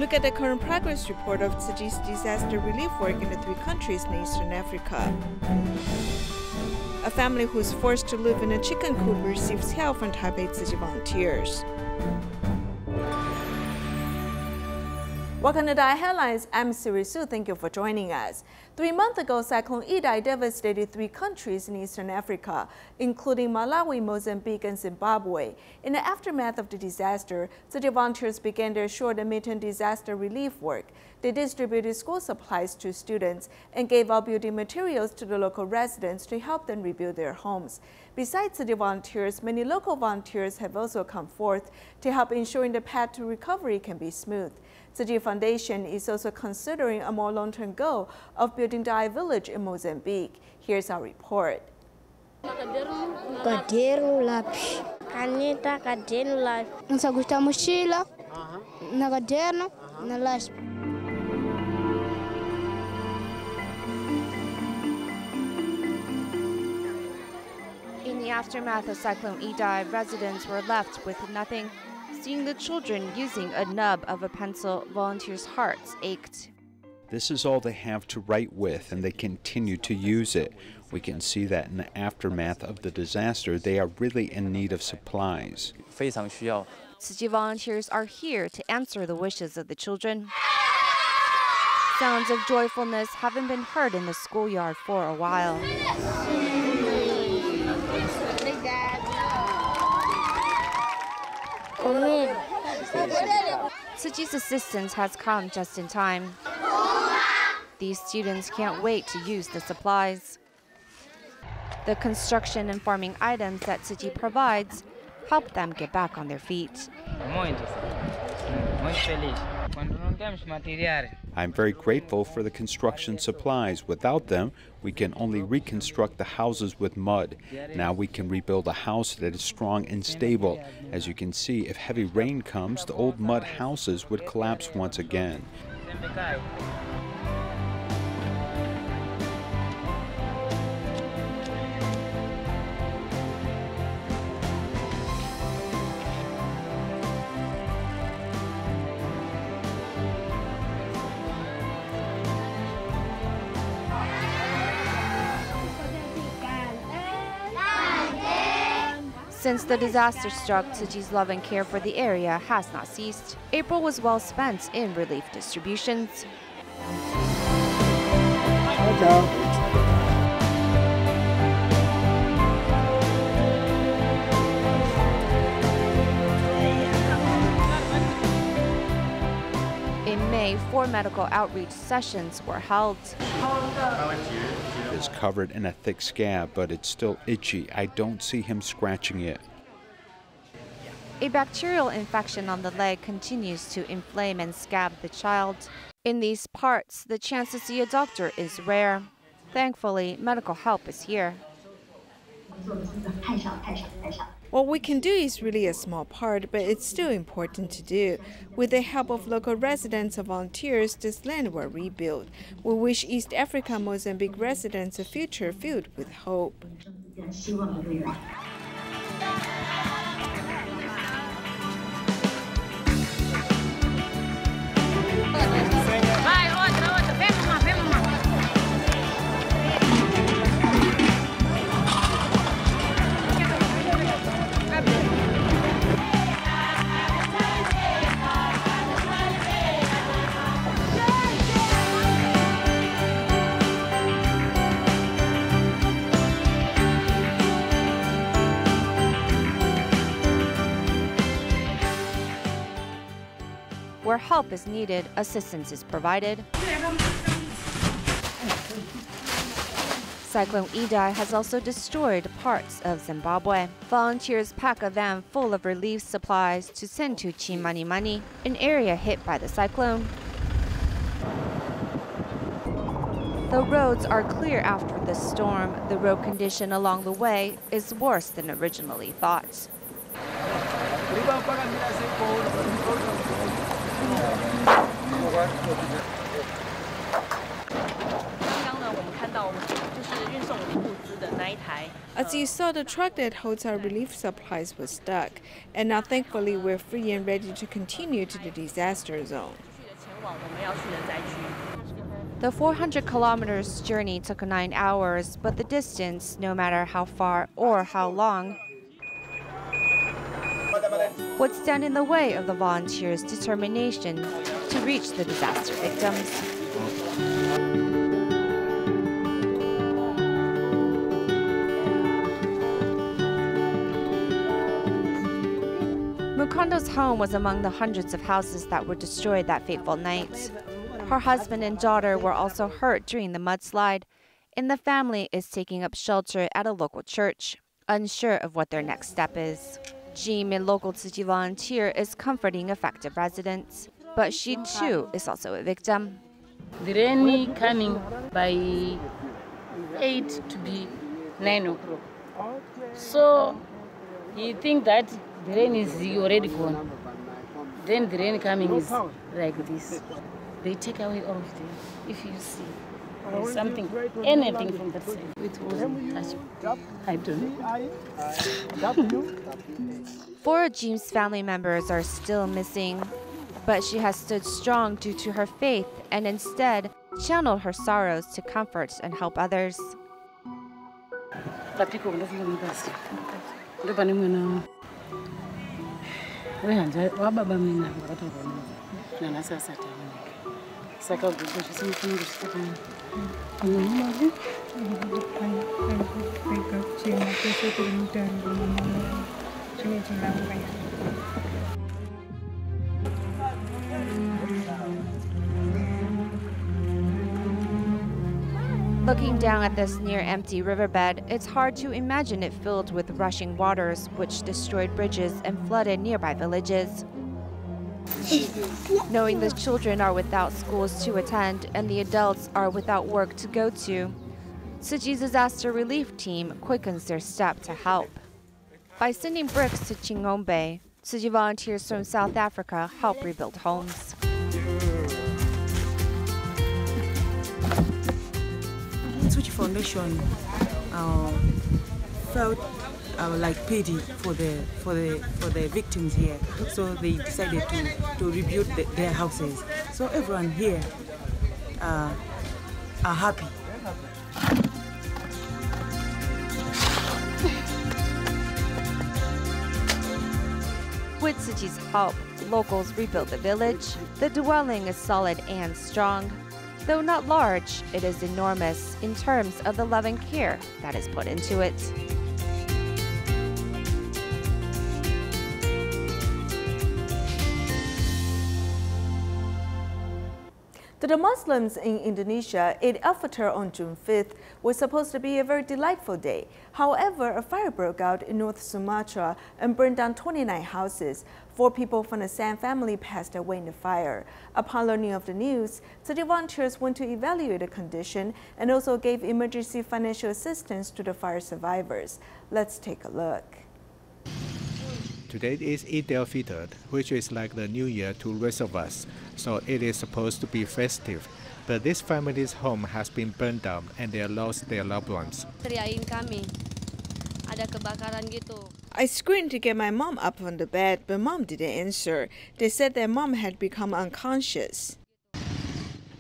look at the current progress report of Tzu Chi's disaster relief work in the 3 countries in Eastern Africa. A family who is forced to live in a chicken coop receives help from Taipei Tzu Chi volunteers. Welcome to DaAi Headlines. I'm Siri Su. Thank you for joining us. 3 months ago, Cyclone Idai devastated 3 countries in Eastern Africa, including Malawi, Mozambique, and Zimbabwe. In the aftermath of the disaster, Tzu Chi volunteers began their short and midterm disaster relief work. They distributed school supplies to students and gave out building materials to the local residents to help them rebuild their homes. Besides Tzu Chi volunteers, many local volunteers have also come forth to help ensuring the path to recovery can be smooth. Tzu Chi Foundation is also considering a more long-term goal of building DaAi village in Mozambique. Here's our report. Caderno, lápis, caneta, caderno, lápis. Nós gostamos mochila, na caderno, na lápis. In the aftermath of Cyclone Idai, residents were left with nothing. Seeing the children using a nub of a pencil, volunteers' hearts ached. This is all they have to write with, and they continue to use it. We can see that in the aftermath of the disaster, they are really in need of supplies. Tzu Chi volunteers are here to answer the wishes of the children. Sounds of joyfulness haven't been heard in the schoolyard for a while. Tzu Chi's assistance has come just in time. These students can't wait to use the supplies. The construction and farming items that Tzu Chi provides help them get back on their feet. I'm very grateful for the construction supplies. Without them, we can only reconstruct the houses with mud. Now we can rebuild a house that is strong and stable. As you can see, if heavy rain comes, the old mud houses would collapse once again. Since the disaster struck, Tzu Chi's love and care for the area has not ceased. April was well spent in relief distributions. In May, 4 medical outreach sessions were held. It's covered in a thick scab, but it's still itchy. I don't see him scratching it. A bacterial infection on the leg continues to inflame and scab the child. In these parts, the chance to see a doctor is rare. Thankfully, medical help is here. What we can do is really a small part, but it's still important to do. With the help of local residents and volunteers, this land will rebuild. We wish East Africa and Mozambique residents a future filled with hope. Where help is needed, assistance is provided. Cyclone Idai has also destroyed parts of Zimbabwe. Volunteers pack a van full of relief supplies to send to Chimanimani, an area hit by the cyclone. The roads are clear after the storm. The road condition along the way is worse than originally thought. As you saw, the truck that holds our relief supplies was stuck, and now thankfully we're free and ready to continue to the disaster zone. The 400 kilometers journey took 9 hours, but the distance, no matter how far or how long, would stand in the way of the volunteers' determination to reach the disaster victims. Mukondo's home was among the hundreds of houses that were destroyed that fateful night. Her husband and daughter were also hurt during the mudslide, and the family is taking up shelter at a local church, unsure of what their next step is. Jim, a local Tzu Chi volunteer, is comforting affected residents, but she too is also a victim. The rain coming by 8 to be 9 o'clock. So you think that the rain is already gone. Then the rain coming is like this. They take away all of them. If you see there's something, anything from that side, it wasn't touchable. I don't know. 4 of Jim's family members are still missing, but she has stood strong due to her faith and instead channeled her sorrows to comfort and help others. Looking down at this near-empty riverbed, it's hard to imagine it filled with rushing waters which destroyed bridges and flooded nearby villages. Knowing the children are without schools to attend and the adults are without work to go to, Tzu Chi's disaster relief team quickens their step to help. By sending bricks to Chingombe, Tzu Chi volunteers from South Africa help rebuild homes. Tzu Chi Foundation felt like pity for the victims here, so they decided to rebuild their houses. So everyone here are happy. With Tzu Chi's help, locals rebuilt the village. The dwelling is solid and strong. Though not large, it is enormous in terms of the love and care that is put into it. To the Muslims in Indonesia, Eid al-Fitr on June 5th was supposed to be a very delightful day. However, a fire broke out in North Sumatra and burned down 29 houses. 4 people from the San family passed away in the fire. Upon learning of the news, Tzu Chi volunteers went to evaluate the condition and also gave emergency financial assistance to the fire survivors. Let's take a look. Today is Eid al-Fitr, which is like the New Year to the rest of us, so it is supposed to be festive. But this family's home has been burned down and they lost their loved ones. I screamed to get my mom up on the bed, but mom didn't answer. They said that mom had become unconscious.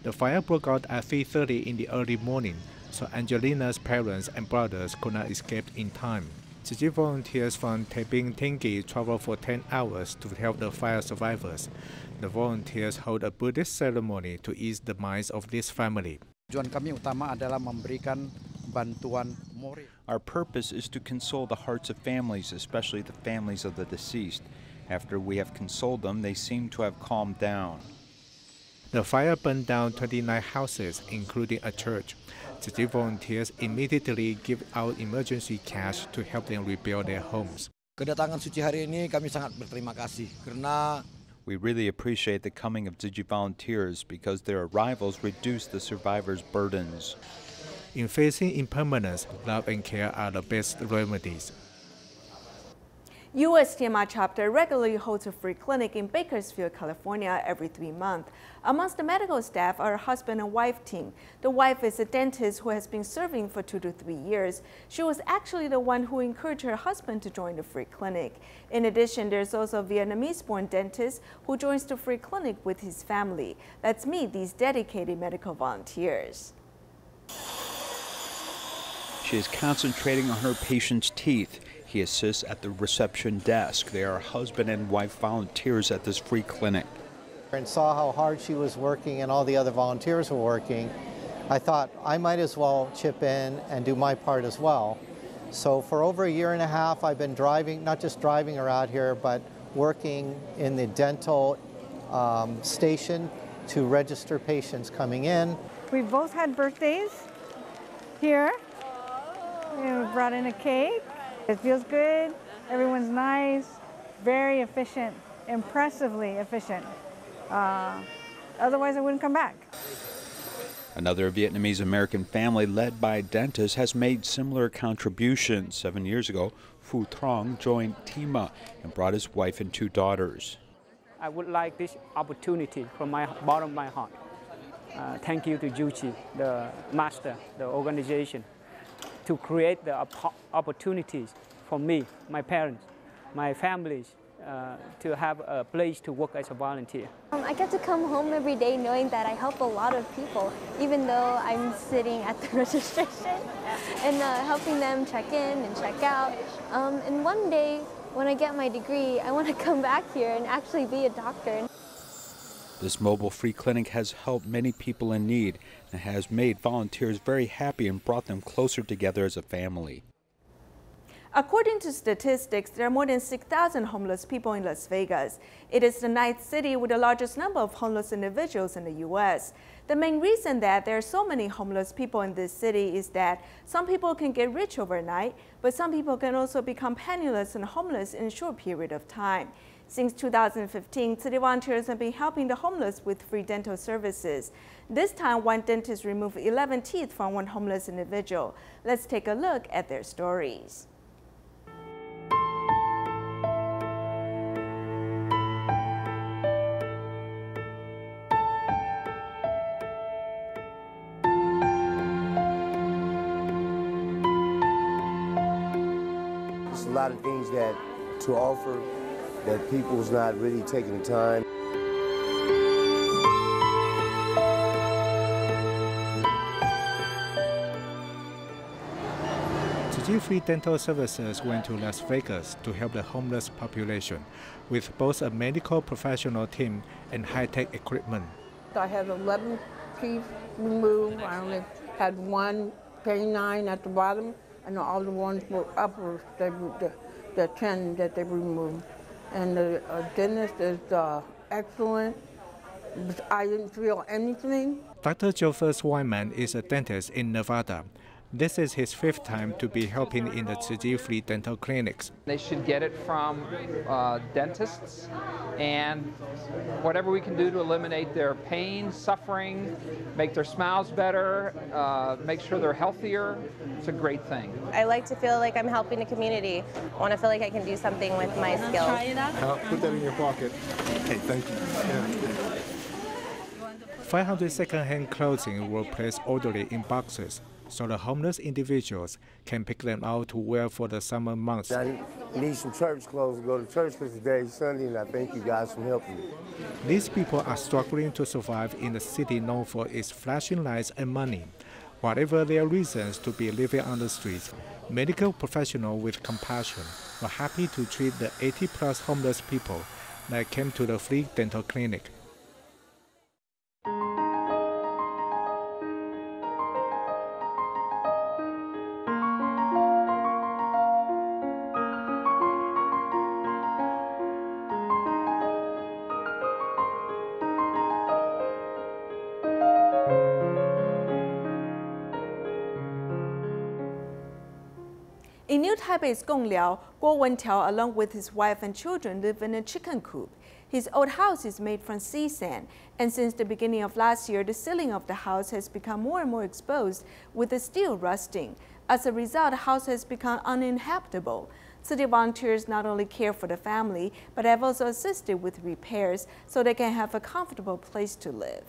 The fire broke out at 3:30 in the early morning, so Angelina's parents and brothers could not escape in time. Tzu Chi volunteers from Taipei Tzu Chi traveled for 10 hours to help the fire survivors. The volunteers hold a Buddhist ceremony to ease the minds of this family. Our purpose is to console the hearts of families, especially the families of the deceased. After we have consoled them, they seem to have calmed down. The fire burned down 29 houses, including a church. Tzu Chi volunteers immediately give out emergency cash to help them rebuild their homes. Kedatangan Tzu Chi hari ini kami sangat berterima kasih karena we really appreciate the coming of Tzu Chi volunteers because their arrivals reduce the survivors' burdens. In facing impermanence, love and care are the best remedies. U.S. TMI chapter regularly holds a free clinic in Bakersfield, California every 3 months. Amongst the medical staff are a husband and wife team. The wife is a dentist who has been serving for 2 to 3 years. She was actually the one who encouraged her husband to join the free clinic. In addition, there's also a Vietnamese-born dentist who joins the free clinic with his family. Let's meet these dedicated medical volunteers. She is concentrating on her patient's teeth. He assists at the reception desk. They are husband and wife volunteers at this free clinic. And saw how hard she was working and all the other volunteers were working. I thought I might as well chip in and do my part as well. So for over 1.5 years, I've been driving, not just driving her out here, but working in the dental station to register patients coming in. We both had birthdays here. We brought in a cake. It feels good. Everyone's nice, very efficient, impressively efficient. Otherwise, I wouldn't come back. Another Vietnamese-American family led by a dentist has made similar contributions. 7 years ago, Phu Trong joined TIMA and brought his wife and 2 daughters. I would like this opportunity from my bottom of my heart. Thank you to Tzu Chi, the master, the organization, to create the opportunities for me, my parents, my families, to have a place to work as a volunteer. I get to come home every day knowing that I help a lot of people, even though I'm sitting at the registration and helping them check in and check out. And one day, when I get my degree, I want to come back here and actually be a doctor. This mobile free clinic has helped many people in need and has made volunteers very happy and brought them closer together as a family. According to statistics, there are more than 6,000 homeless people in Las Vegas. It is the 9th city with the largest number of homeless individuals in the U.S. The main reason that there are so many homeless people in this city is that some people can get rich overnight, but some people can also become penniless and homeless in a short period of time. Since 2015, city volunteers have been helping the homeless with free dental services. This time, one dentist removed 11 teeth from one homeless individual. Let's take a look at their stories. There's a lot of things that to offer that people's not really taking the time. Tzu Chi Free Dental Services went to Las Vegas to help the homeless population with both a medical professional team and high-tech equipment. I had 11 teeth removed. I only had one canine at the bottom, and all the ones were uppers, the 10 that they removed. And the dentist is excellent. I didn't feel anything. Dr. Joseph Wyman is a dentist in Nevada. This is his 5th time to be helping in the Tzu Chi Free Dental Clinics. They should get it from dentists, and whatever we can do to eliminate their pain, suffering, make their smiles better, make sure they're healthier, it's a great thing. I like to feel like I'm helping the community. I want to feel like I can do something with my skills. Put that in your pocket. Hey, thank you. Yeah. 500 second-hand clothing were placed orderly in boxes, so the homeless individuals can pick them out to wear for the summer months. I need some church clothes to go to church for today, Sunday, and I thank you guys for helping me. These people are struggling to survive in a city known for its flashing lights and money. Whatever their reasons to be living on the streets, medical professionals with compassion were happy to treat the 80-plus homeless people that came to the free dental clinic. In New Taipei's Gongliao, Guo Wentiao, along with his wife and children, live in a chicken coop. His old house is made from sea sand, and since the beginning of last year, the ceiling of the house has become more and more exposed, with the steel rusting. As a result, the house has become uninhabitable. City volunteers not only care for the family, but have also assisted with repairs so they can have a comfortable place to live.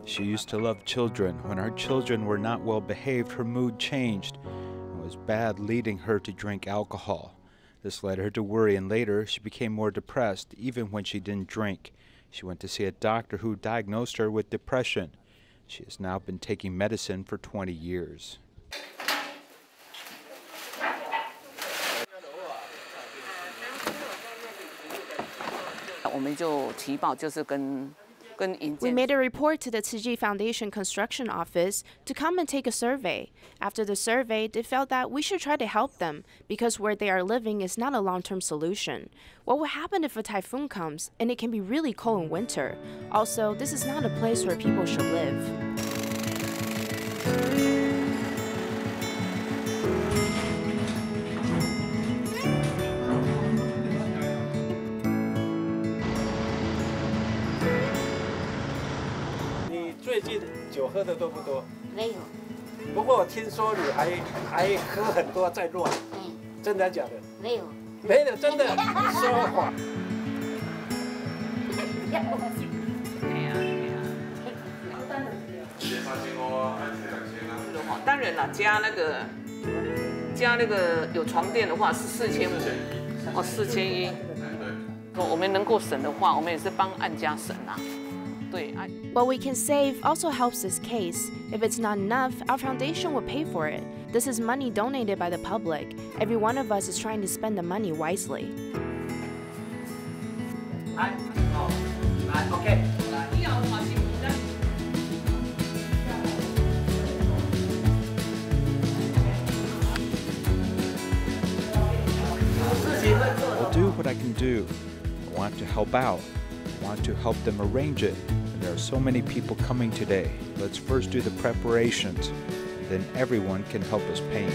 She used to love children. When our children were not well behaved, her mood changed. It was bad, leading her to drink alcohol. This led her to worry, and later she became more depressed, even when she didn't drink. She went to see a doctor who diagnosed her with depression. She has now been taking medicine for 20 years. We made a report to the Tzu Chi Foundation construction office to come and take a survey. After the survey, they felt that we should try to help them because where they are living is not a long-term solution. What will happen if a typhoon comes and it can be really cold in winter? Also, this is not a place where people should live. What we can save also helps this case. If it's not enough, our foundation will pay for it. This is money donated by the public. Every one of us is trying to spend the money wisely. I'll do what I can do. I want to help out. I want to help them arrange it. And there are so many people coming today. Let's first do the preparations. Then everyone can help us paint.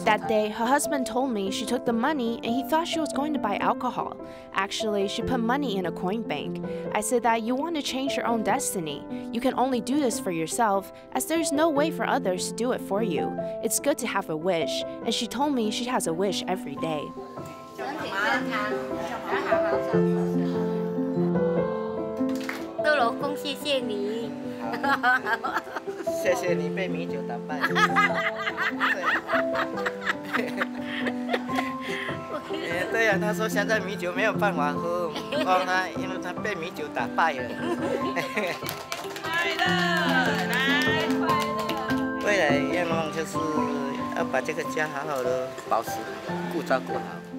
That day, her husband told me she took the money and he thought she was going to buy alcohol. Actually, she put money in a coin bank. I said that you want to change your own destiny. You can only do this for yourself, as there's no way for others to do it for you. It's good to have a wish, and she told me she has a wish every day.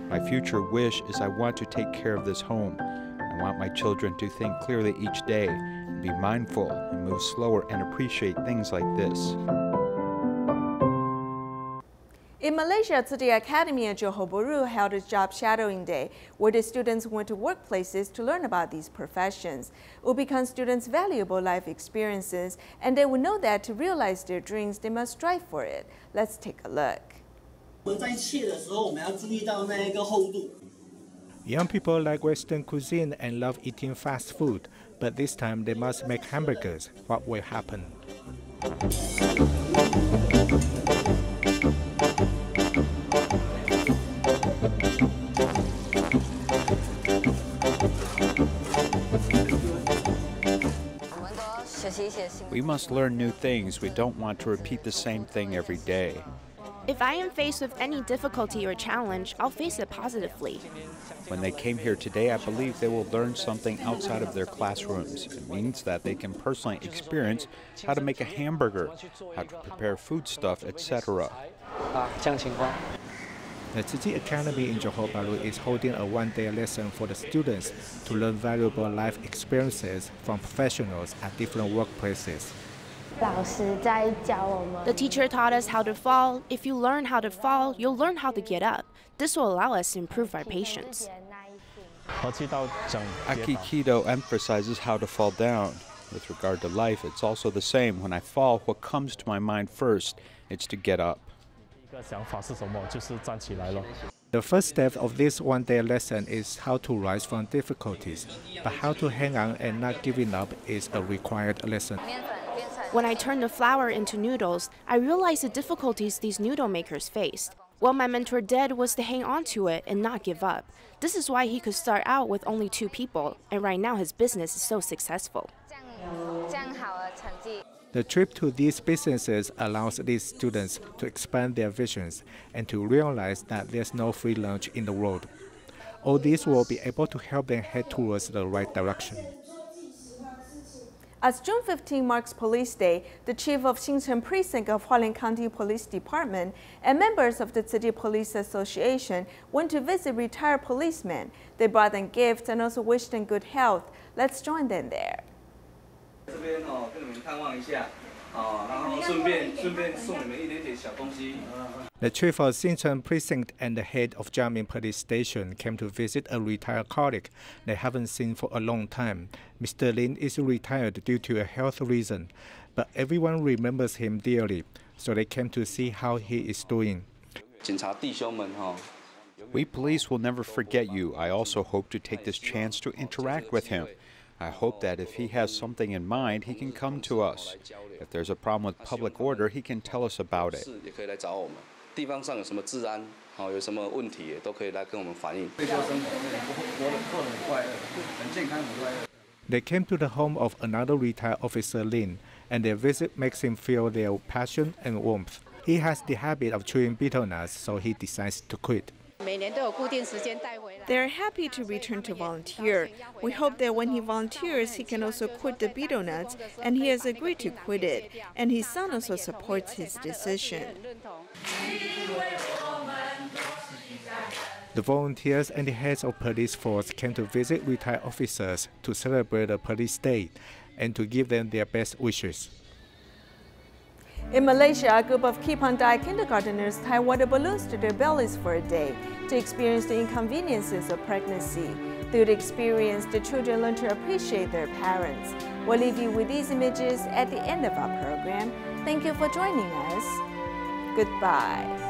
My future wish is I want to take care of this home. I want my children to think clearly each day, and be mindful and move slower and appreciate things like this. In Malaysia, Tzu Chi Academy at Johor Bahru held a job shadowing day, where the students went to workplaces to learn about these professions. It will become students' valuable life experiences, and they will know that to realize their dreams, they must strive for it. Let's take a look. Young people like Western cuisine and love eating fast food, but this time they must make hamburgers. What will happen? We must learn new things. We don't want to repeat the same thing every day. If I am faced with any difficulty or challenge, I'll face it positively. When they came here today, I believe they will learn something outside of their classrooms. It means that they can personally experience how to make a hamburger, how to prepare foodstuff, etc. The Tzu Chi Academy in Johor Bahru is holding a one-day lesson for the students to learn valuable life experiences from professionals at different workplaces. The teacher taught us how to fall. If you learn how to fall, you'll learn how to get up. This will allow us to improve our patience. Aikido emphasizes how to fall down. With regard to life, it's also the same. When I fall, what comes to my mind first? It's to get up. The first step of this one-day lesson is how to rise from difficulties, but how to hang on and not giving up is a required lesson. When I turned the flour into noodles, I realized the difficulties these noodle makers faced. What my mentor did was to hang on to it and not give up. This is why he could start out with only 2 people, and right now his business is so successful. The trip to these businesses allows these students to expand their visions and to realize that there's no free lunch in the world. All these will be able to help them head towards the right direction. As June 15 marks Police Day, the chief of Xincheng Precinct of Hualien County Police Department and members of the Tzu Chi Police Association went to visit retired policemen. They brought them gifts and also wished them good health. Let's join them there. The chief of Xincheng Precinct and the head of Jiamin Police Station came to visit a retired colleague they haven't seen for a long time. Mr. Lin is retired due to a health reason, but everyone remembers him dearly, so they came to see how he is doing. We police will never forget you. I also hope to take this chance to interact with him. I hope that if he has something in mind, he can come to us. If there's a problem with public order, he can tell us about it. They came to the home of another retired officer, Lin, and their visit makes him feel their passion and warmth. He has the habit of chewing betel nuts, so he decides to quit. They are happy to return to volunteer. We hope that when he volunteers, he can also quit the betel nuts, and he has agreed to quit it, and his son also supports his decision. The volunteers and the heads of police force came to visit retired officers to celebrate the Police Day and to give them their best wishes. In Malaysia, a group of Keep on Dai kindergarteners tie water balloons to their bellies for a day to experience the inconveniences of pregnancy. Through the experience, the children learn to appreciate their parents. We'll leave you with these images at the end of our program. Thank you for joining us. Goodbye.